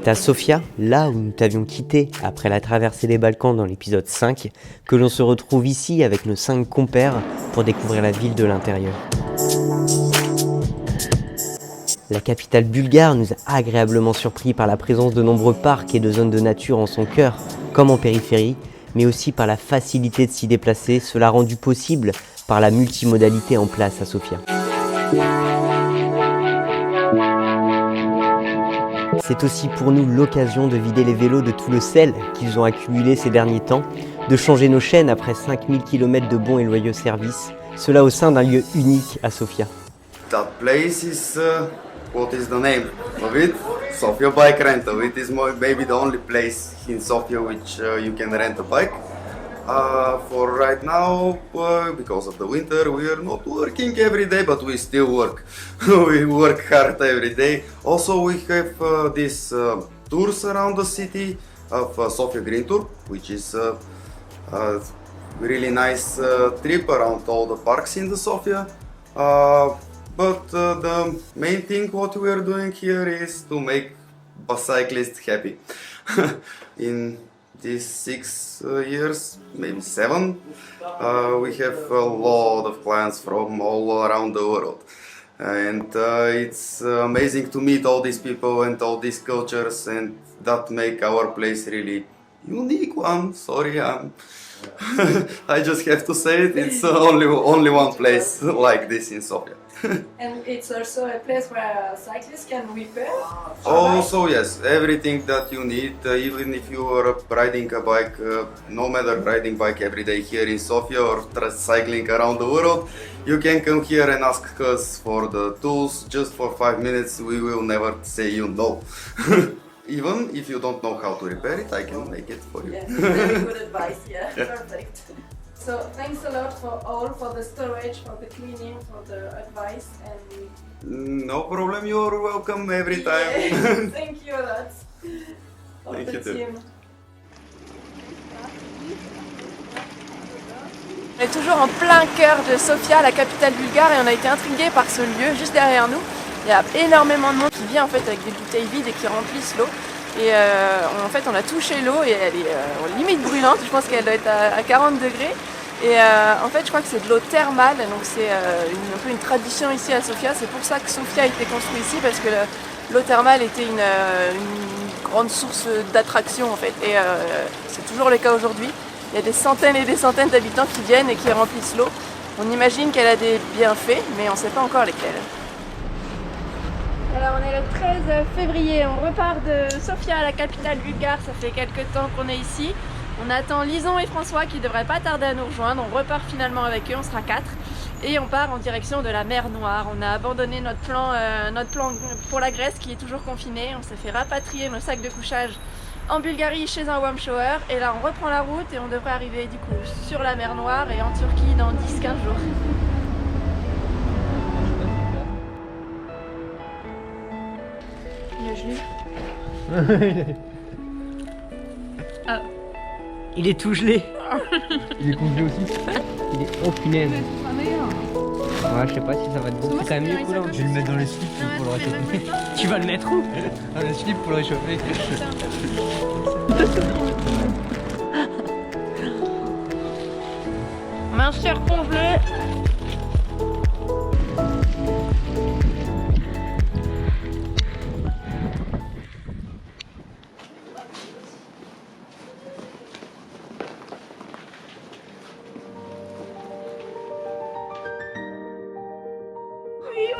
C'est à Sofia, là où nous t'avions quitté après la traversée des Balkans dans l'épisode 5, que l'on se retrouve ici avec nos 5 compères pour découvrir la ville de l'intérieur. La capitale bulgare nous a agréablement surpris par la présence de nombreux parcs et de zones de nature en son cœur, comme en périphérie, mais aussi par la facilité de s'y déplacer, cela rendu possible par la multimodalité en place à Sofia. C'est aussi pour nous l'occasion de vider les vélos de tout le sel qu'ils ont accumulé ces derniers temps, de changer nos chaînes après 5000 km de bons et loyaux services, cela au sein d'un lieu unique à Sofia. That place is, what is the name of it? Sofia Bike Rental. It is maybe the only place in Sofia which you can rent a bike. For right now, because of the winter, we are not working every day, but we still work. We work hard every day. Also, we have these tours around the city of Sofia Green Tour, which is a really nice trip around all the parks in the Sofia. But the main thing what we are doing here is to make bicyclists happy. In these 6 years, maybe 7, we have a lot of clients from all around the world. And it's amazing to meet all these people and all these cultures, and that make our place really unique one. Sorry, I just have to say it. It's only one place like this in Sofia. And it's also a place where cyclists can repair? Also, yes, everything that you need, even if you are riding a bike, no matter riding bike every day here in Sofia or cycling around the world, you can come here and ask us for the tools. Just for 5 minutes, we will never say you no. Even if you don't know how to repair it, I can make it for you. Yes, very good advice, yeah, perfect. So thanks a lot for the storage, for the cleaning, for the advice, and no problem, you're welcome every time. yeah, thank you a lot. For Thank the you too. team. On est toujours en plein cœur de Sofia, la capitale bulgare, et on a été intrigués par ce lieu juste derrière nous. Il y a énormément de monde qui vient en fait avec des bouteilles vides et qui remplissent l'eau. Et en fait on a touché l'eau et elle est limite brûlante, je pense qu'elle doit être à 40 degrés. Et en fait je crois que c'est de l'eau thermale, donc c'est un peu une tradition ici à Sofia. C'est pour ça que Sofia a été construit ici, parce que l'eau thermale était une grande source d'attraction en fait. Et c'est toujours le cas aujourd'hui. Il y a des centaines et des centaines d'habitants qui viennent et qui remplissent l'eau. On imagine qu'elle a des bienfaits, mais on ne sait pas encore lesquels. Alors on est le 13 février, on repart de Sofia, la capitale bulgare. Ça fait quelques temps qu'on est ici. On attend Lison et François qui ne devraient pas tarder à nous rejoindre. On repart finalement avec eux, on sera 4. Et on part en direction de la mer Noire. On a abandonné notre plan pour la Grèce qui est toujours confiné. On s'est fait rapatrier nos sacs de couchage en Bulgarie chez un warm shower. Et là on reprend la route et on devrait arriver du coup sur la mer Noire et en Turquie dans 10-15 jours. Il est tout gelé. Il est congelé aussi. Il est oh punaise. Ouais, je sais pas si ça va être bon. C'est quand même mieux coulant. Je vais le mettre dans les slips pour le réchauffer. Tu vas le mettre où? Dans les slips pour le réchauffer. Mince cher congelé.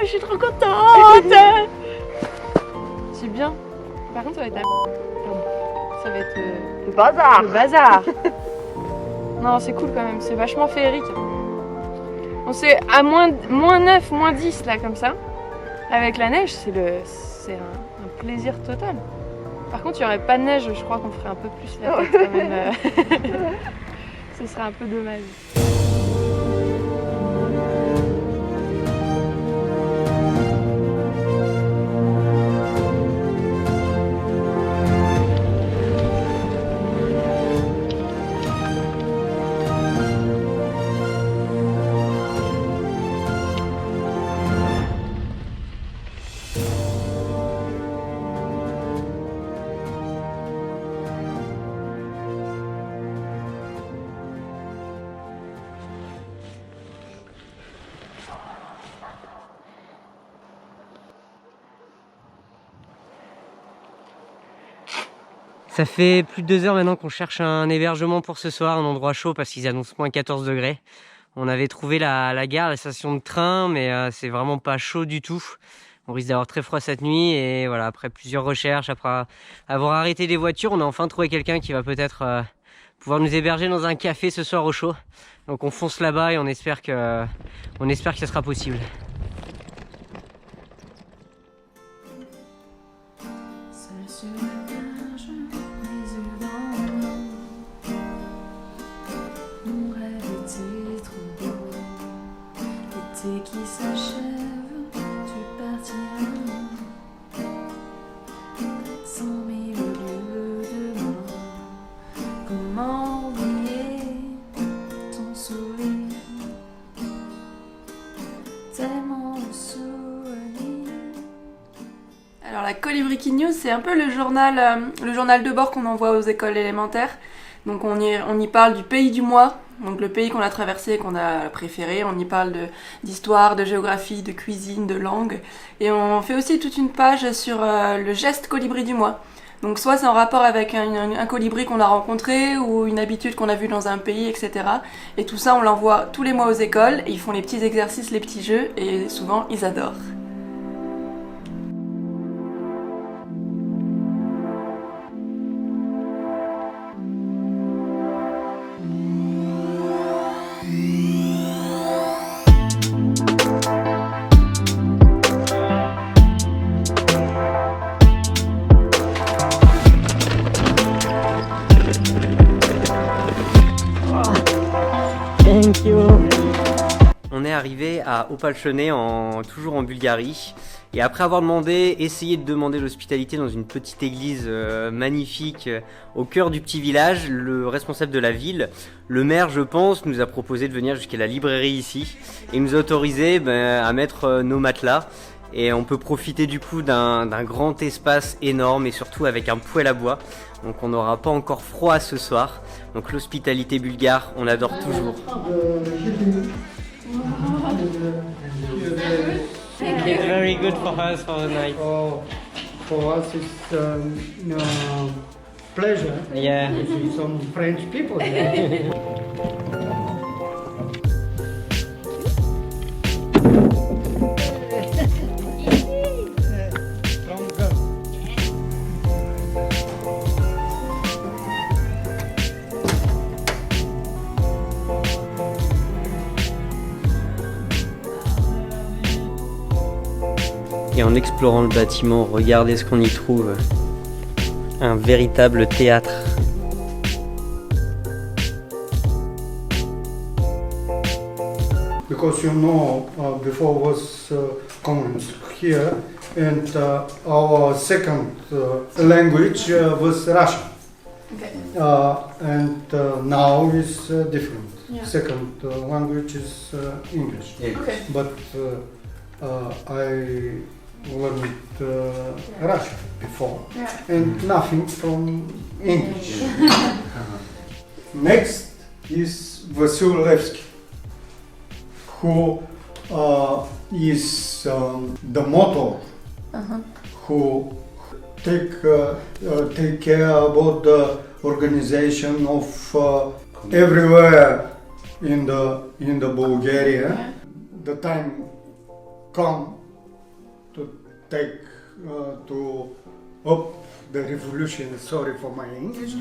Je suis trop contente. C'est bien. Par contre, ça va être ça va être le bazar. Le bazar. Non, c'est cool quand même. C'est vachement féerique. On s'est à moins 9, moins 10 là comme ça. Avec la neige, c'est un plaisir total. Par contre, il n'y aurait pas de neige. Je crois qu'on ferait un peu plus la tête quand même. Ce serait un peu dommage. Ça fait plus de 2 heures maintenant qu'on cherche un hébergement pour ce soir, un endroit chaud parce qu'ils annoncent moins 14 degrés. On avait trouvé la gare, la station de train, mais c'est vraiment pas chaud du tout. On risque d'avoir très froid cette nuit et voilà, après plusieurs recherches, après avoir arrêté les voitures, on a enfin trouvé quelqu'un qui va peut-être pouvoir nous héberger dans un café ce soir au chaud. Donc on fonce là-bas et on espère que ça sera possible. Seul sur la plage, les yeux dans l'eau. Mon rêve était trop beau. L'été qui s'achève, tu partiras. 100 000 lieues de moi. Comment oublier ton sourire? Tellement de souvenirs. Alors la Colibriquis News, c'est un peu le journal de bord qu'on envoie aux écoles élémentaires. Donc on y parle du pays du mois, donc le pays qu'on a traversé, qu'on a préféré. On y parle d'histoire, de géographie, de cuisine, de langue. Et on fait aussi toute une page sur le geste colibri du mois. Donc soit c'est en rapport avec un colibri qu'on a rencontré ou une habitude qu'on a vue dans un pays, etc. Et tout ça, on l'envoie tous les mois aux écoles. Et ils font les petits exercices, les petits jeux, et souvent ils adorent. On est arrivé à Opalchone, toujours en Bulgarie. Et après avoir essayé de demander l'hospitalité dans une petite église magnifique au cœur du petit village, le responsable de la ville, le maire je pense, nous a proposé de venir jusqu'à la librairie ici et nous a autorisé à mettre nos matelas. Et on peut profiter du coup d'un grand espace énorme et surtout avec un poêle à bois. Donc on n'aura pas encore froid ce soir. Donc l'hospitalité bulgare, on adore toujours. It's very good for us for the night. Oh, for us it's pleasure. Yeah. To see some French people. Et en explorant le bâtiment, regardez ce qu'on y trouve. Un véritable théâtre. Because before was communist here, and our second language was Russian. Okay. And now is different. Yeah. Second language is English. Okay. But I learned Russian before, Yeah. and nothing from English. Next is Vasyl Levsky, who is the motor, who take care about the organization of everywhere in the Bulgaria. Yeah. The time come to take to up the revolution. Sorry for my English.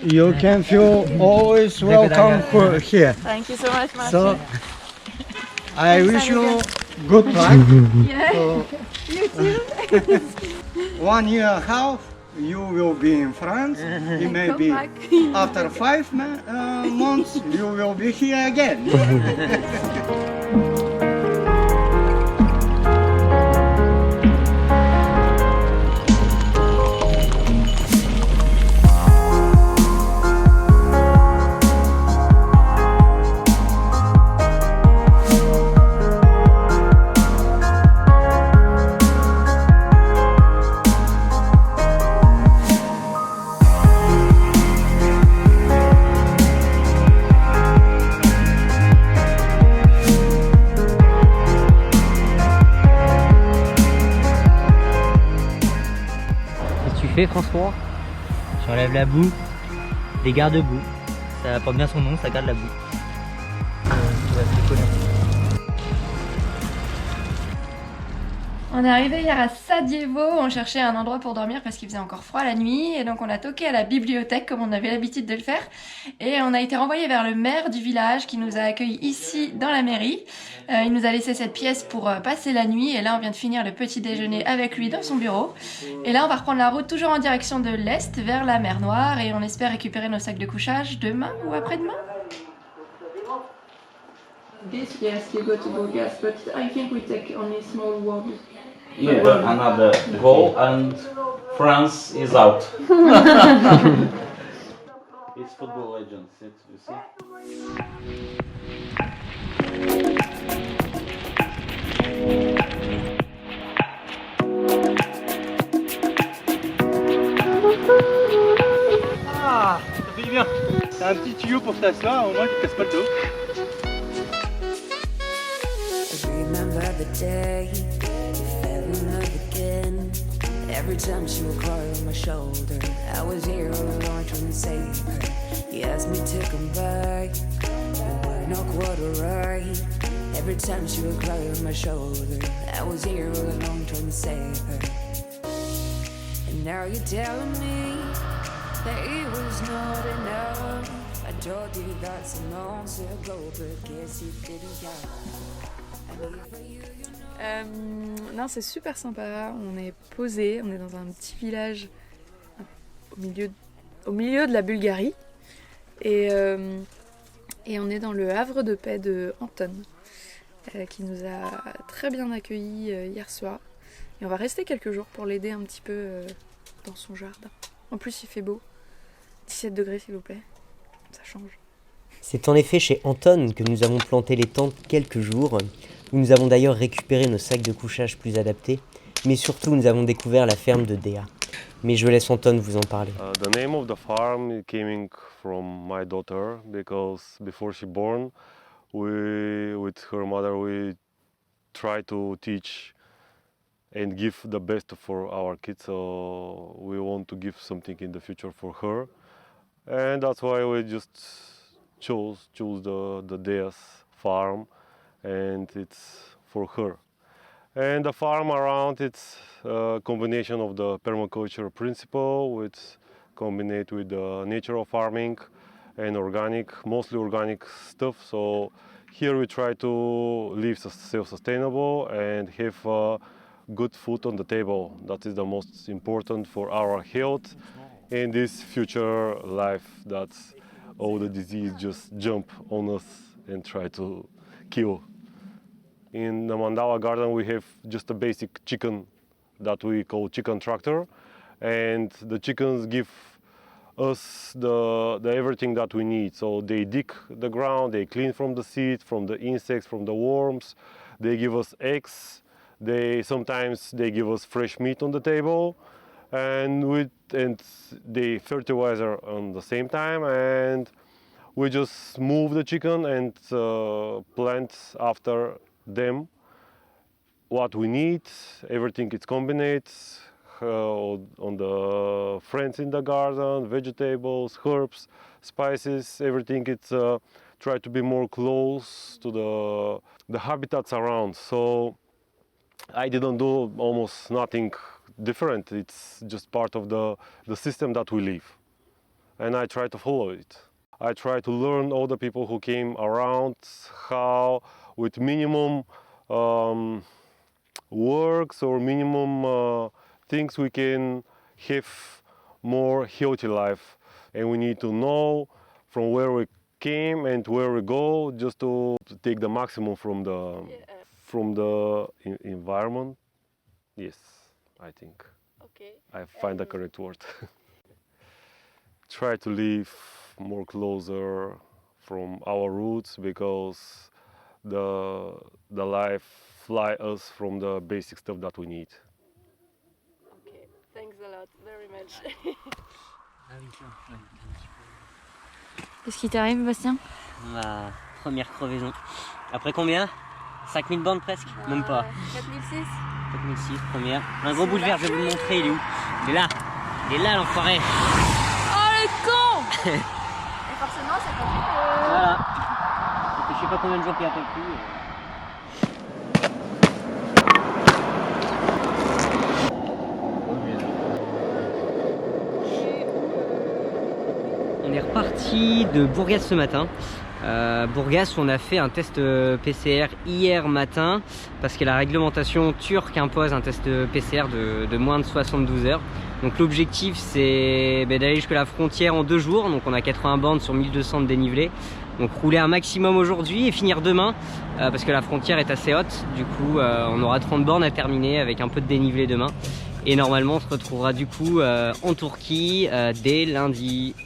You can feel always welcome here. Thank you so much, Martin. So I wish you good luck. You too. 1 year and a half you will be in France. It may Come be back. after 5 months you will be here again. tu fais François? J'enlève la boue, les garde-boue. Ça porte bien son nom, ça garde la boue. Tu vas te coller. On est arrivé hier à Sarajevo, on cherchait un endroit pour dormir parce qu'il faisait encore froid la nuit et donc on a toqué à la bibliothèque comme on avait l'habitude de le faire et on a été renvoyé vers le maire du village qui nous a accueillis ici dans la mairie. Il nous a laissé cette pièce pour passer la nuit et là on vient de finir le petit déjeuner avec lui dans son bureau et là on va reprendre la route toujours en direction de l'est vers la mer Noire et on espère récupérer nos sacs de couchage demain ou après-demain. This yes, you go to Bulgaria, but I think we take only small one. Yeah, another goal and France is out. It's football legends, you see. Ah, ça fait bien. T'as un petit tuyau pour t'asseoir, au moins tu te casses pas le dos. Remember the day you fell in love again. Every time she would cry on my shoulder, I was here all alone trying to save her. He asked me to come back, but we're not quite alright. Every time she would cry on my shoulder, I was here all alone trying to save her. And now you're telling me that it was not enough. I told you that some months ago, but guess you didn't count. Non, c'est super sympa, on est posé, on est dans un petit village au milieu de la Bulgarie et on est dans le havre de paix de Anton qui nous a très bien accueillis hier soir et on va rester quelques jours pour l'aider un petit peu dans son jardin. En plus il fait beau, 17 degrés s'il vous plaît, ça change. C'est en effet chez Anton que nous avons planté les tentes quelques jours, où nous avons d'ailleurs récupéré nos sacs de couchage plus adaptés, mais surtout nous avons découvert la ferme de Dea. Mais je laisse Anton vous en parler. The name of the farm came from my daughter because before she born, with her mother, we try to teach and give the best for our kids. So we want to give something in the future for her, and that's why we just choose the Dea's farm, and it's for her. And the farm around, it's a combination of the permaculture principle, which combined with the natural farming and organic, mostly organic stuff. So here we try to live self-sustainable and have good food on the table. That is the most important for our health in this future life that all the disease just jump on us and try to kill. In the Mandala garden we have just a basic chicken that we call chicken tractor, and the chickens give us the everything that we need. So they dig the ground, they clean from the seed, from the insects, from the worms, they give us eggs, sometimes they give us fresh meat on the table, and they fertilizer on the same time, and we just move the chicken and plant after them what we need. Everything is combined on the friends in the garden, vegetables, herbs, spices, everything. It's try to be more close to the habitats around. So I didn't do almost nothing different. It's just part of the system that we live, and I try to follow it. I try to learn all the people who came around how, with minimum works or minimum things, we can have more healthy life. And we need to know from where we came and where we go, just to take the maximum from the environment. Yes, I think. Okay. I find the correct word. Try to live more closer from our roots, because the life fly us from the basic stuff that we need. Okay, thanks a lot, very much. Qu'est-ce qui t'arrive, Bastien? Ma première crevaison. Après combien? 5000 bandes presque? Même pas. 4006. 4006, première. Un gros bout de verre, je vais vous le montrer, il est où? Il est là. Il est là l'enfoiré. Oh le con. Et forcément ça fait Voilà. Ça fait je sais pas combien de jours qu'il a pas plu. On est reparti de Bourgas ce matin. Bourgas où on a fait un test PCR hier matin parce que la réglementation turque impose un test PCR de moins de 72 heures. Donc l'objectif c'est d'aller jusqu'à la frontière en 2 jours, donc on a 80 bornes sur 1200 de dénivelé. Donc rouler un maximum aujourd'hui et finir demain parce que la frontière est assez haute, du coup on aura 30 bornes à terminer avec un peu de dénivelé demain. Et normalement on se retrouvera du coup en Turquie dès lundi.